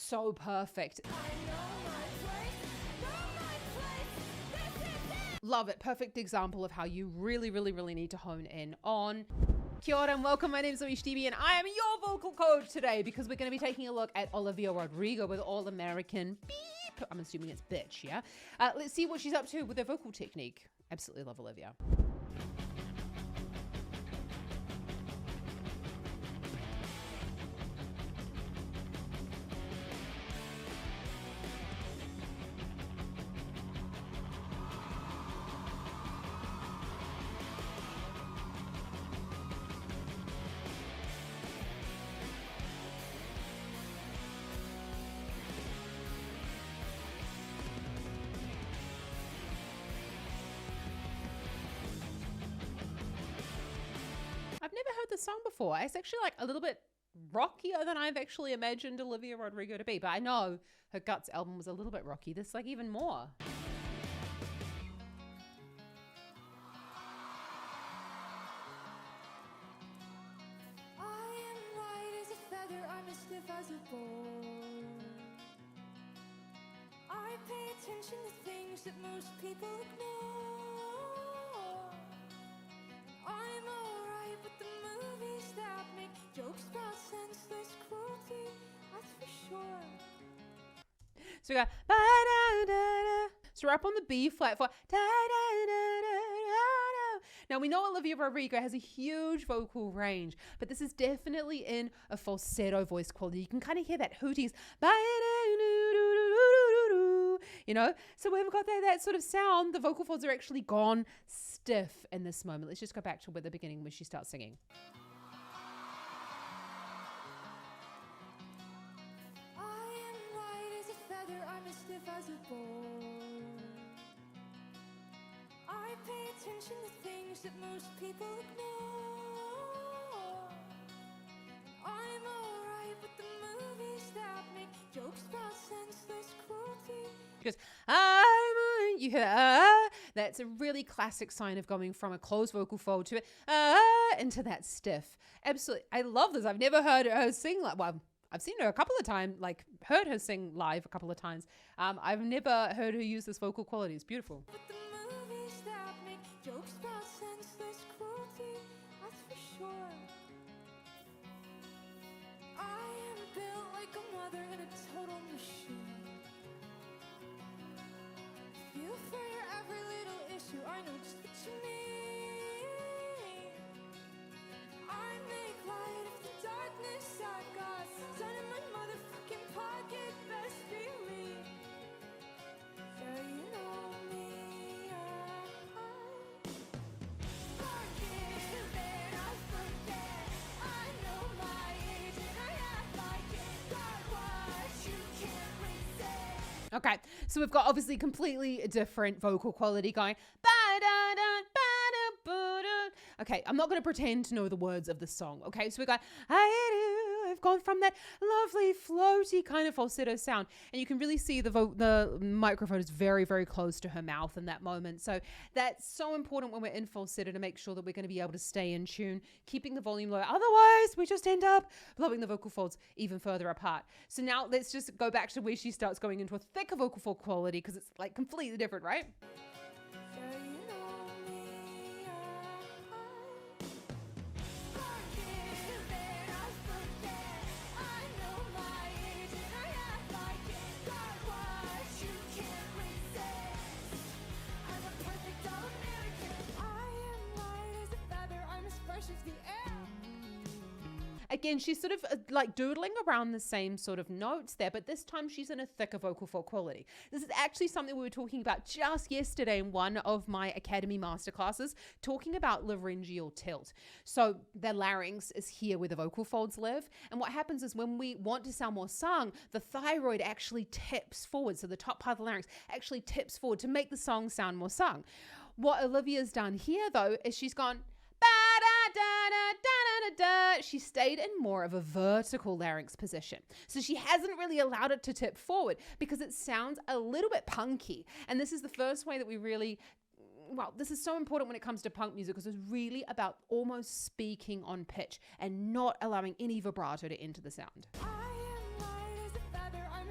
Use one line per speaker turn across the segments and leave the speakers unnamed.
so perfect. Love it. Perfect example of how you really, really, really need to hone in on. Kia ora and welcome. My name is ZoeStibi and I am your vocal coach today because we're going to be taking a look at Olivia Rodrigo with All American beep. I'm assuming it's bitch, yeah? Let's see what she's up to with her vocal technique. Absolutely love Olivia. I've never heard this song before. It's actually like a little bit rockier than I've actually imagined Olivia Rodrigo to be. But I know her Guts album was a little bit rocky. This is like even more.
I am light as a feather, I'm as stiff as a board. I pay attention to things that most people ignore. I'm alright with the movies that make jokes about senseless cruelty, that's for sure.
So we go ba-da-da-da. So we're up on the B flat for da-da-da-da-da-da. Now we know Olivia Rodrigo has a huge vocal range, but this is definitely in a falsetto voice quality. You can kind of hear that hooties, you know? So we've got that sort of sound. The vocal folds are actually gone stiff in this moment. Let's just go back to where the beginning where she starts singing.
I'm as stiff as a board. I pay attention to things that most people ignore. I'm alright with the movies that make jokes about senseless cruelty.
Because you hear that's a really classic sign of going from a closed vocal fold to into that stiff. Absolutely, I love this. I've never heard her sing like I've seen her a couple of times, like heard her sing live a couple of times. I've never heard her use this vocal quality. It's beautiful.
With the movies that make jokes about senseless cruelty, that's for sure. I am built like a mother in a total machine. Feel for your every little issue, I know just what you mean. I make light of the darkness I've got. Sun in my motherfucking pocket, best believe. Yeah, you know me. Forgive and I forget. I know my age and I act like it. Got what you can't resist.
Okay, so we've got obviously completely different vocal quality going. Ba-da-da, ba-da-ba-da. Okay, I'm not going to pretend to know the words of the song. Okay, so we got, I've gone from that lovely floaty kind of falsetto sound, and you can really see the microphone is very, very close to her mouth in that moment. So that's so important when we're in falsetto to make sure that we're going to be able to stay in tune, keeping the volume low. Otherwise, we just end up blowing the vocal folds even further apart. So now let's just go back to where she starts going into a thicker vocal fold quality because it's like completely different, right?
Yeah, you know me. Forgive and I forget. I know my age and I act like it. Got what you can't resist. I'm a perfect all-American. I am light as a feather. I'm as fresh as the air.
Again, she's sort of like doodling around the same sort of notes there, but this time she's in a thicker vocal fold quality. This is actually something we were talking about just yesterday in one of my Academy masterclasses, talking about laryngeal tilt. So the larynx is here where the vocal folds live. And what happens is when we want to sound more sung, the thyroid actually tips forward. So the top part of the larynx actually tips forward to make the song sound more sung. What Olivia's done here though, is she's gone, she stayed in more of a vertical larynx position. So she hasn't really allowed it to tip forward because it sounds a little bit punky. And this is the first way that we really, well, this is so important when it comes to punk music because it's really about almost speaking on pitch and not allowing any vibrato to enter the sound.
I am light as a feather. I'm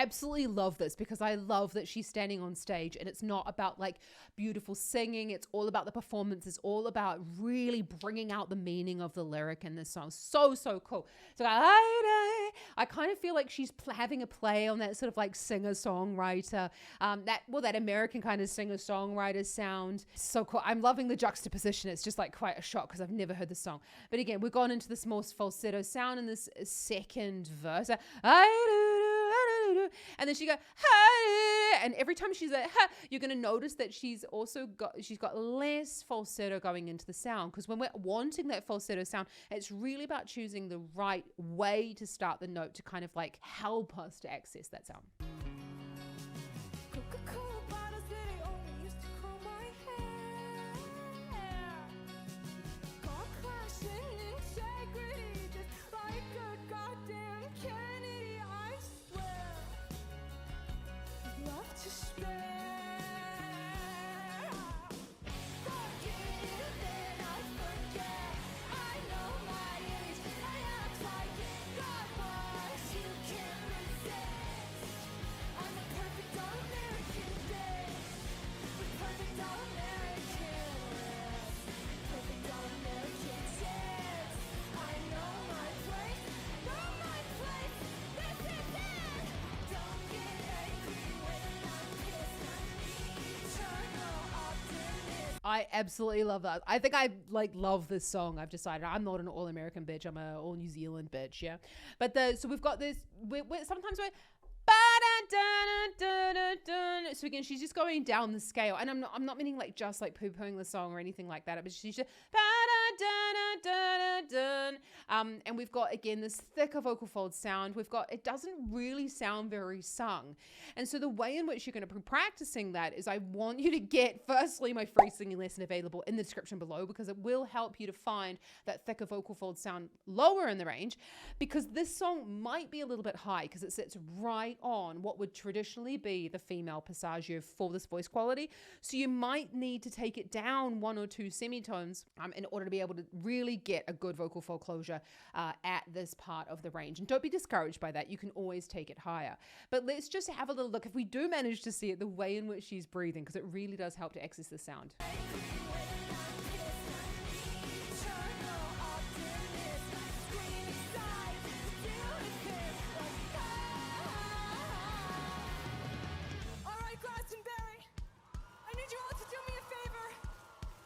absolutely love this because I love that she's standing on stage and it's not about like beautiful singing. It's all about the performance. It's all about really bringing out the meaning of the lyric in this song. So cool. So I kind of feel like she's having a play on that sort of like singer-songwriter, that American kind of singer-songwriter sound. So cool. I'm loving the juxtaposition. It's just like quite a shock because I've never heard the song. But again, we've gone into this more falsetto sound in this second verse. And then she go, and every time she's like, you're going to notice that she's got less falsetto going into the sound, because when we're wanting that falsetto sound, it's really about choosing the right way to start the note to kind of like help us to access that sound.
Coca-Cola bottles that I only used to curl my hair. Got class and integrity, just like a goddamn Kennedy, I swear. Love to spare. Forgive and I forget. I know my age, I act like it. God was, you can't resist. I'm a perfect all-American bitch. With perfect all-American lips. Perfect all-American tits. I know my place. Know my place. This is it. Don't get angry when I'm pissed. Eternal optimist.
I absolutely love that. I think I like love this song. I've decided I'm not an all-American bitch. I'm an all-New Zealand bitch. Yeah. But so we've got this, sometimes we're, so again, she's just going down the scale, and I'm not meaning like just like poo-pooing the song or anything like that, but she's just and we've got again this thicker vocal fold sound. It doesn't really sound very sung, and so the way in which you're going to be practicing that is I want you to get firstly my free singing lesson available in the description below, because it will help you to find that thicker vocal fold sound lower in the range, because this song might be a little bit high because it sits right on what would traditionally be the female passaggio for this voice quality. So you might need to take it down 1 or 2 semitones in order to be able to really get a good vocal fold closure at this part of the range. And don't be discouraged by that. You can always take it higher. But let's just have a little look, if we do manage to see it, the way in which she's breathing, because it really does help to access the sound.
Alright, Glastonbury, I need you all to do me a favor.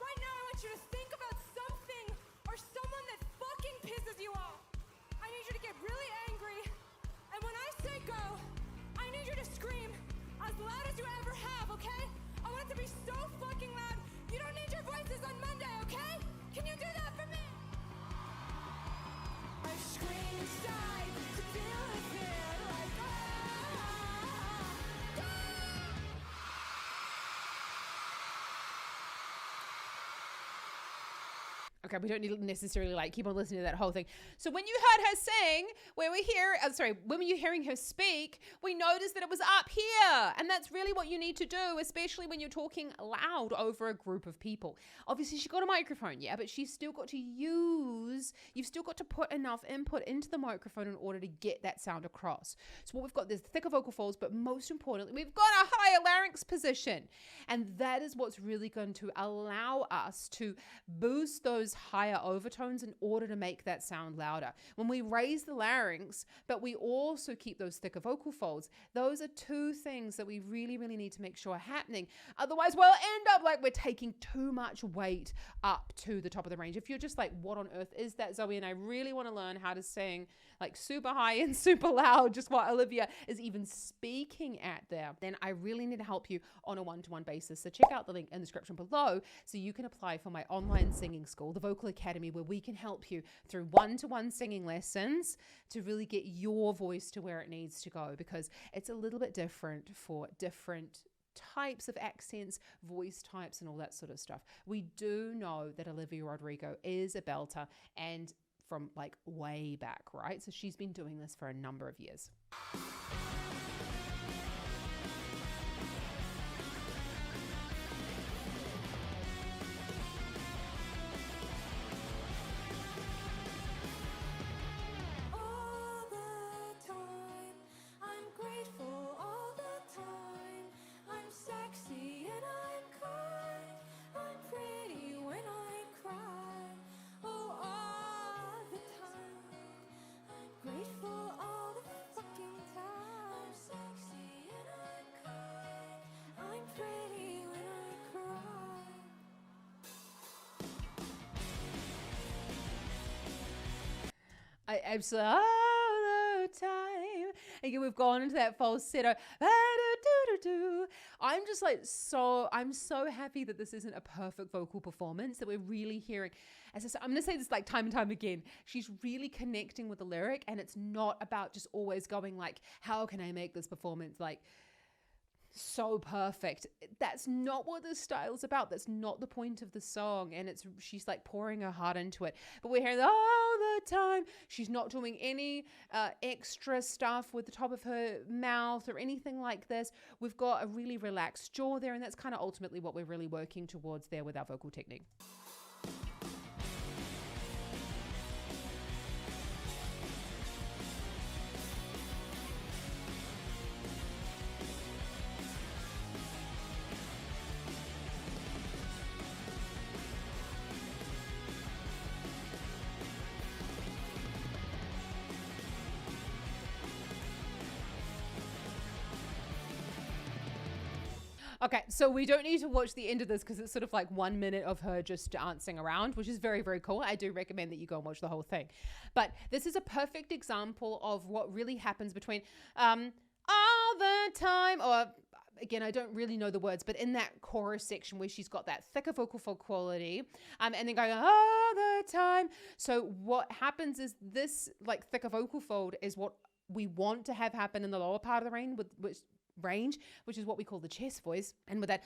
Right now, I want you to think about something or someone that fucking pisses you off. I need you to get really angry, and when I say go, I need you to scream as loud as you ever have, okay? I want it to be so fucking loud, you don't need your voices on Monday, okay? Can you do that for me? I scream inside to deal with it like
Okay, we don't need to necessarily like keep on listening to that whole thing. So when you heard her sing, when you're hearing her speak, we noticed that it was up here. And that's really what you need to do, especially when you're talking loud over a group of people. Obviously, she got a microphone, yeah, but you've still got to put enough input into the microphone in order to get that sound across. So what we've got, there's thicker vocal folds, but most importantly, we've got a higher larynx position. And that is what's really going to allow us to boost those higher overtones in order to make that sound louder. When we raise the larynx, but we also keep those thicker vocal folds, those are 2 things that we really, really need to make sure are happening. Otherwise, we'll end up like we're taking too much weight up to the top of the range. If you're just like, what on earth is that, Zoe? And I really want to learn how to sing like super high and super loud, just what Olivia is even speaking at there, then I really need to help you on a one-to-one basis. So check out the link in the description below so you can apply for my online singing school, the Vocal Academy, where we can help you through one-to-one singing lessons to really get your voice to where it needs to go, because it's a little bit different for different types of accents, voice types, and all that sort of stuff. We do know that Olivia Rodrigo is a belter, and from like way back, right? So she's been doing this for a number of years.
all the time. I'm grateful
I absolutely all the time. Again, we've gone into that falsetto. I'm just like I'm so happy that this isn't a perfect vocal performance, that we're really hearing. As I said, I'm going to say this like time and time again. She's really connecting with the lyric, and it's not about just always going like, how can I make this performance like so perfect? That's not what this style is about. That's not the point of the song. And she's like pouring her heart into it, but we're hearing all the time. She's not doing any extra stuff with the top of her mouth or anything like this. We've got a really relaxed jaw there, and that's kind of ultimately what we're really working towards there with our vocal technique. Okay, so we don't need to watch the end of this because it's sort of like 1 minute of her just dancing around, which is very, very cool. I do recommend that you go and watch the whole thing. But this is a perfect example of what really happens between all the time, or again, I don't really know the words, but in that chorus section where she's got that thicker vocal fold quality, and then going all the time. So what happens is this like thicker vocal fold is what we want to have happen in the lower part of the range, which is what we call the chest voice. And with that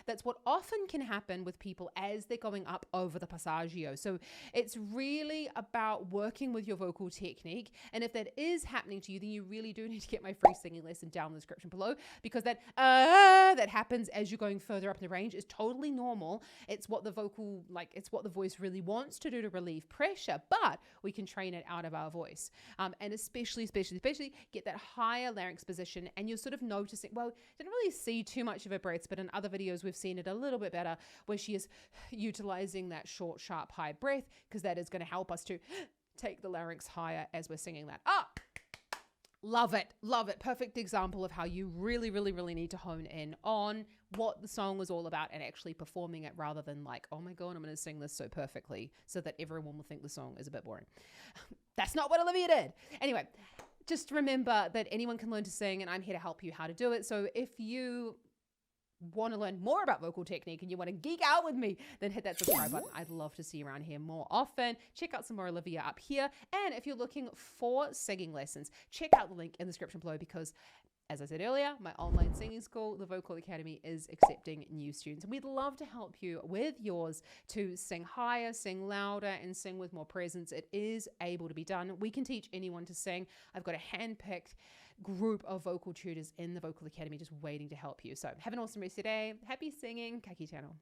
that's what often can happen with people as they're going up over the passaggio. So it's really about working with your vocal technique, and if that is happening to you, then you really do need to get my free singing lesson down in the description below, because that happens as you're going further up in the range is totally normal. It's what the voice really wants to do to relieve pressure, but we can train it out of our voice, and especially get that higher larynx position. And you're sort of noticing, well, didn't really see too much of her breaths, but in other videos we've seen it a little bit better, where she is utilizing that short, sharp, high breath, because that is going to help us to take the larynx higher as we're singing that. Love it. Perfect example of how you really, really, really need to hone in on what the song was all about and actually performing it, rather than like, oh my God, I'm going to sing this so perfectly so that everyone will think the song is a bit boring. That's not what Olivia did. Anyway, just remember that anyone can learn to sing, and I'm here to help you how to do it. So if you want to learn more about vocal technique and you want to geek out with me, then hit that subscribe button. I'd love to see you around here more often. Check out some more Olivia up here. And if you're looking for singing lessons, check out the link in the description below, because as I said earlier, my online singing school, the Vocal Academy, is accepting new students. And we'd love to help you with yours to sing higher, sing louder, and sing with more presence. It is able to be done. We can teach anyone to sing. I've got a hand-picked group of vocal tutors in the Vocal Academy just waiting to help you. So have an awesome rest of your day. Happy singing. Ka kite anō.